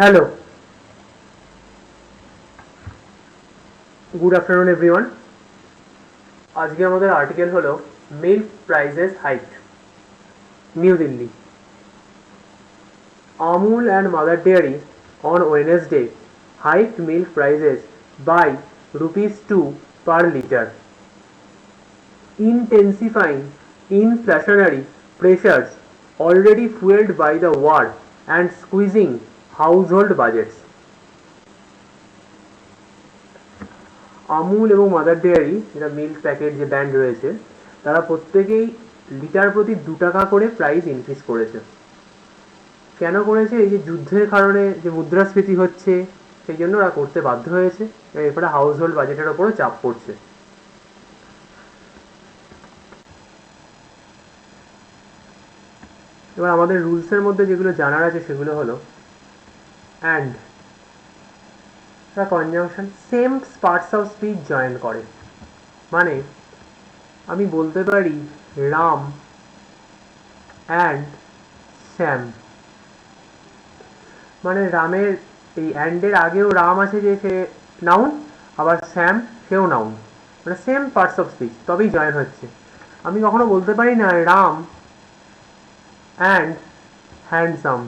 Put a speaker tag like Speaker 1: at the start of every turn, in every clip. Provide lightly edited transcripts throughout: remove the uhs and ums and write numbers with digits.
Speaker 1: Hello, good afternoon everyone. আজকে আমাদের article হলো milk prices hike, new Delhi. Amul and Mother Dairy on Wednesday hiked milk prices by ₹2 per litre, intensifying inflationary pressures already fueled by the war and squeezing household budgets. Amul এবং mother dairy, যেটা milk packet যে brand রয়েছে, তারা প্রত্যেকেই litre প্রতি 2 টাকা করে price increase করেছে। কেন করেছে? এই যে যুদ্ধের কারণে যে মুদ্রাস্ফীতি হচ্ছে, সেই জন্য ওরা করতে বাধ্য হয়েছে। এরপরে হাউস হোল্ড বাজেটের ওপরও চাপ পড়ছে। এবার আমাদের রুলসের মধ্যে যেগুলো জানার আছে সেগুলো হলো and conjunction same parts of speech join করে। মানে আমি বলতে পারি রাম অ্যান্ড শ্যাম, মানে রামের এই অ্যান্ডের আগেও রাম আছে যে সে নাউন, আবার শ্যাম সেও নাউন, মানে সেম পার্টস অফ স্পিচ, তবেই জয়েন হচ্ছে। আমি কখনো বলতে পারি না রাম অ্যান্ড হ্যান্ডসাম,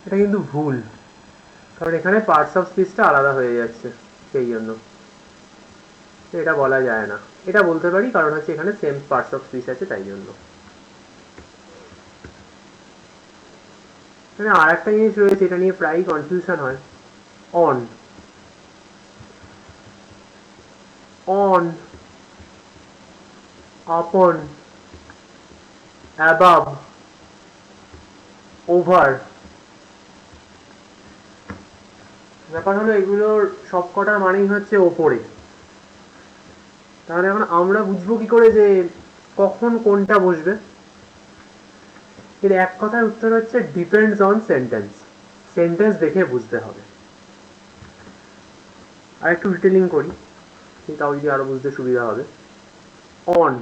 Speaker 1: এটা কিন্তু ভুল, কারণ এখানে পার্টস অফ স্পিচটা আলাদা হয়ে যাচ্ছে, সেই জন্য এটা বলা যায় না। এটা বলতে পারি কারণ হচ্ছে এখানে সেম পার্টস অফ স্পিচ আছে, তাই জন্য। মানে আর একটা জিনিস রয়েছে, এটা নিয়ে প্রায়ই কনফিউশন হয়। অন অন আপন, অ্যাবাভ, ওভার। ব্যাপার হলো এগুলোর সব কটার মানেই হচ্ছে ওপরে। তাহলে এখন আমরা বুঝবো কি করে যে কখন কোনটা বসবে? এর এক কথার উত্তর হচ্ছে ডিপেন্ডস অন সেন্টেন্স। সেন্টেন্স দেখে বুঝতে হবে। আর একটু ডিটেলিং করি, তাও যদি আরো বুঝতে সুবিধা হবে। On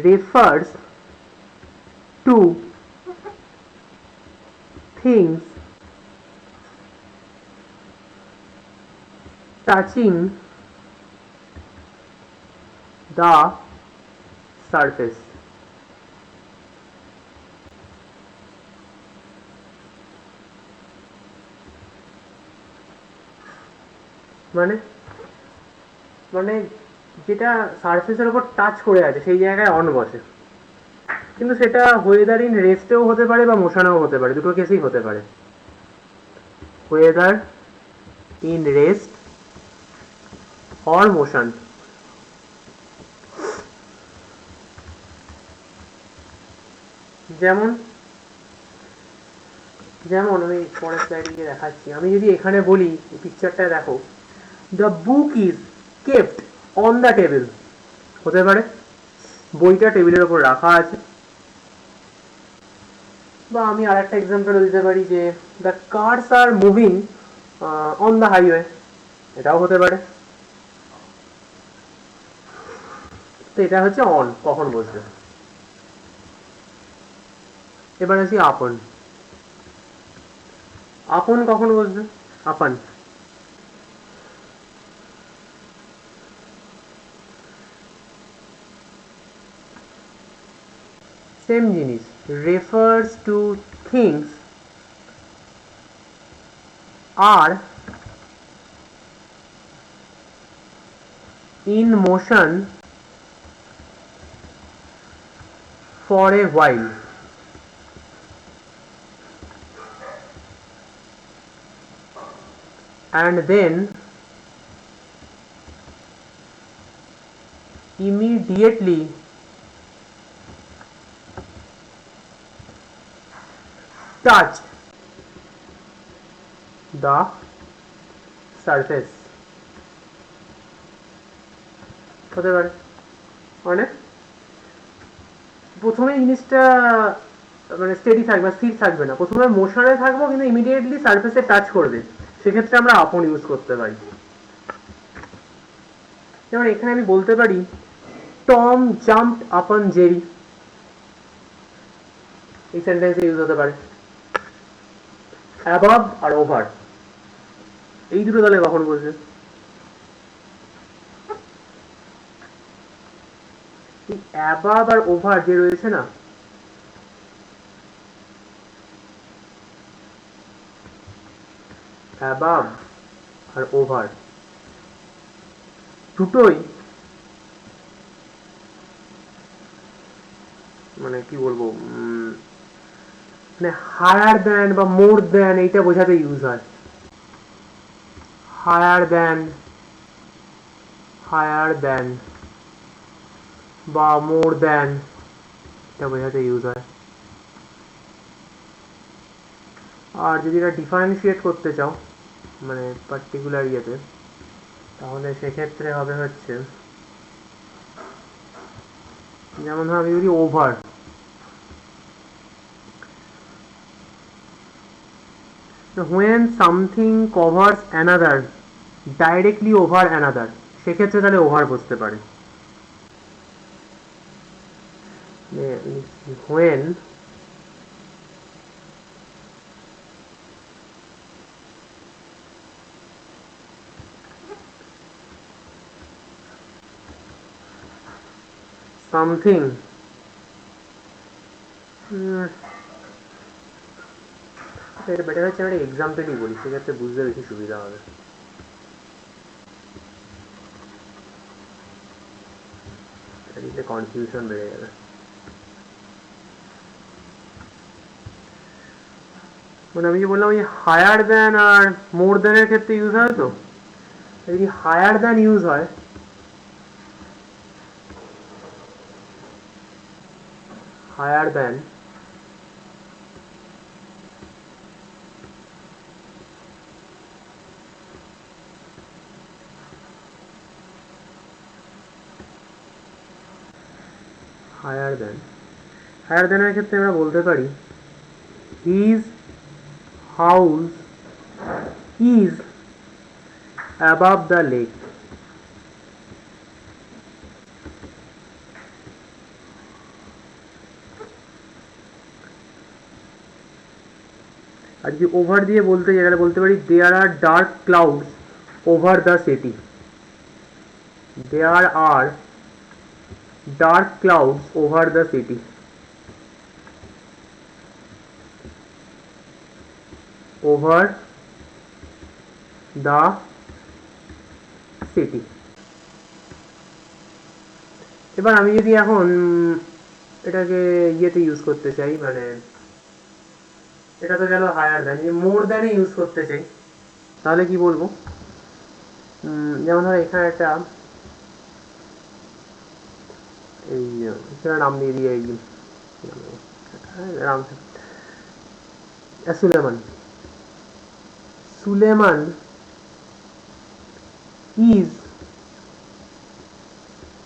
Speaker 1: refers to things touching the surface. মানে মানে যেটা সারফেসের উপর টাচ করে আছে সেই জায়গায় অন বসে, কিন্তু সেটা ওয়েদার ইন রেস্টেও হতে পারে বা মোশনেও হতে পারে, দুটো কেসেই হতে পারে। Weather in rest or motion. যেমন যেমন আমি পরের স্লাইডে গিয়ে দেখাচ্ছি। আমি যদি এখানে বলি, পিকচারটা দেখো, the book is kept on the table, হতে পারে বইটা টেবিলের ওপর রাখা আছে। বা আমি আর একটা এক্সাম্পল দিতে পারি যে the cars are moving on the highway, এটাও হতে পারে। তো এটা হচ্ছে অন, কখন বসবে। এবার আসি আপন। আপন কখন বসবে? আপন সেম জিনিস, refers to things are in motion for a while, and then immediately touch the surface, হতে পারে। মানে প্রথমে জিনিসটা মানে স্টেডি থাকবে, স্থির থাকবে না, প্রথমে মোশনে থাকবো কিন্তু ইমিডিয়েটলি সারফেসে টাচ করবে, সেক্ষেত্রে আমরা আপন ইউজ করতে পারি। যেমন এখানে আমি বলতে পারি টম জাম্পড আপন জেরি, এই সেন্টেন্সে ইউজ হতে পারে। অ্যাবাভ আর ওভার, এই দুটো তাহলে কখন বলছে? অ্যাবাভ আর ওভার যে রয়েছে না, অ্যাবাভ আর ওভার দুটোই মানে কি বলবো, মানে হায়ার দ্যান বা মোর দ্যান এইটা বোঝাতে ইউজ হয়। হায়ার দ্যান, হায়ার দ্যান বা মোর দ্যান এটা বোঝাতে ইউজ হয়। আর যদি এটা ডিফারেন্সিয়েট করতে চাও মানে পার্টিকুলার ইয়েতে, তাহলে সেক্ষেত্রে হবে হচ্ছে, যেমন ধর আমি যদি over, when something covers another directly over another, সেক্ষেত্রে তাহলে ওভার বসতে পারে। when something এটা বেটার হচ্ছে আমি এক্সাম্পলই বলি, সেক্ষেত্রে বুঝতে বেশি সুবিধা হবে। এটা কনফিউশন বেড়ে যাবে। মানে আমি যে বললাম ওই হায়ার দ্যান আর মোর দ্যানের ক্ষেত্রে ইউজ হয়, তো যদি হায়ার দ্যান ইউজ হয়, higher than higher than, higher দ্যানের ক্ষেত্রে আমরা বলতে পারি his house is above the lake. আর যদি ওভার দিয়ে বলতে যাই তাহলে বলতে পারি there are dark clouds over the city. There are dark clouds over the city. Over the city. এবার আমি যদি এখন এটাকে ইয়েতে ইউজ করতে চাই, মানে এটা তো গেল হায়ার দ্যান, মোর দ্যানে ইউজ করতে চাই, তাহলে কি বলবো? যেমন ধরো এখানে একটা এই নাম দিয়ে দিয়ে এই Ram Sulaiman, Sulaiman is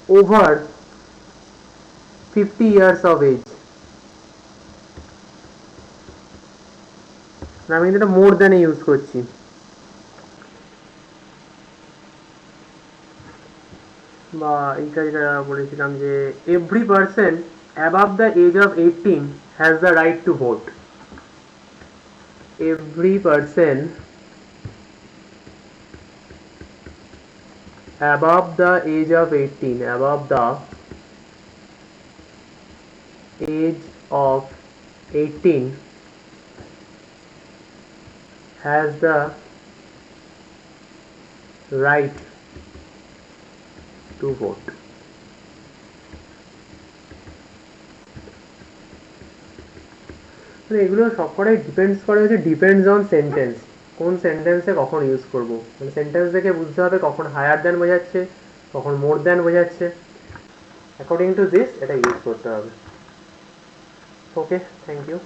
Speaker 1: over 50 years of age। আমি কিন্তু এটা মোর দ্যানে ইউজ করছি। বা এই কাজটা বলেছিলাম যে every person above the age of 18 has the right to vote. Every person above the age of 18, above the age of 18 has the right to vote। এগুলো সবকটাই ডিপেন্ডস করে হচ্ছে ডিপেন্ডস অন সেন্টেন্স, কোন সেন্টেন্সে কখন ইউজ করব, মানে sentence দেখে বুঝতে হবে কখন হায়ার দ্যান বোঝাচ্ছে, কখন মোর দ্যান বোঝাচ্ছে, অ্যাকর্ডিং টু দিস এটা ইউজ করতে হবে। ওকে, থ্যাংক ইউ।